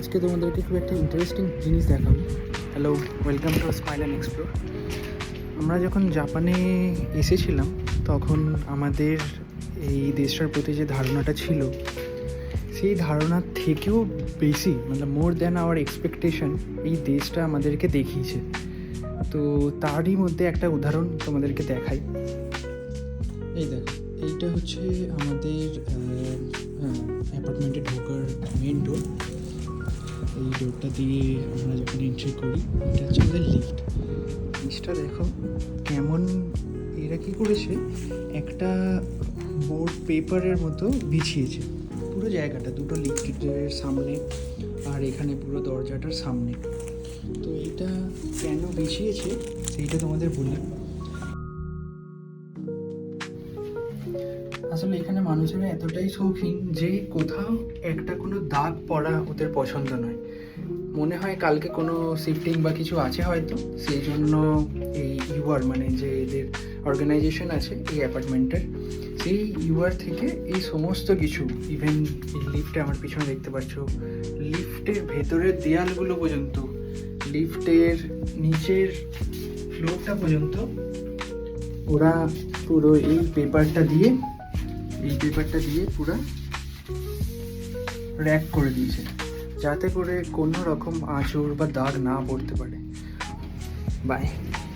আজকে তোমাদেরকে খুব একটা ইন্টারেস্টিং জিনিস দেখাবো। Hello, welcome to smile and explore. আমরা যখন জাপানে এসেছিলাম তখন আমাদের এই দেশটার প্রতি যে ধারণাটা ছিল সেই ধারণার থেকেও বেশি, মানে মোর দ্যান আওয়ার এক্সপেকটেশন, এই দেশটা আমাদেরকে দেখিয়েছে। তো তারই মধ্যে একটা উদাহরণ তোমাদেরকে দেখাই। এই দেখো, এইটা হচ্ছে আমাদের অ্যাপার্টমেন্টে ঢোকার মেন ডোর। এই ডোরটা দিয়ে আমরা যখন এন্ট্রি করি, এটা হচ্ছে আমাদের লিফট। জিনিসটা দেখো কেমন, এরা কী করেছে, একটা বোর্ড পেপারের মতো বিছিয়েছে পুরো জায়গাটা, দুটো লিফটের সামনে আর এখানে পুরো দরজাটার সামনে। তো এইটা কেন বিছিয়েছে সেইটা তোমাদের বলি। আসলে এখানে মানুষেরা এতটাই শৌখিন যে কোথাও একটা কোনো দাগ পড়া ওদের পছন্দ নয়। মনে হয় কালকে কোনো শিফটিং বা কিছু আছে হয়তো, সেই জন্য এই ইউআর, মানে যে এদের অর্গানাইজেশন আছে এই অ্যাপার্টমেন্টের, সেই ইউআর থেকে এই সমস্ত কিছু, ইভেন এই লিফটে আমার পিছনে দেখতে পাচ্ছ, লিফটের ভেতরের দেয়ালগুলো পর্যন্ত, লিফটের নিচের ফ্লোরটা পর্যন্ত ওরা পুরো এই পেপারটা দিয়ে পুরো র্যাক করে দিয়েছে, যাতে করে কোনো রকম আঁচড় বা দাগ না পড়তে পারে। বাই।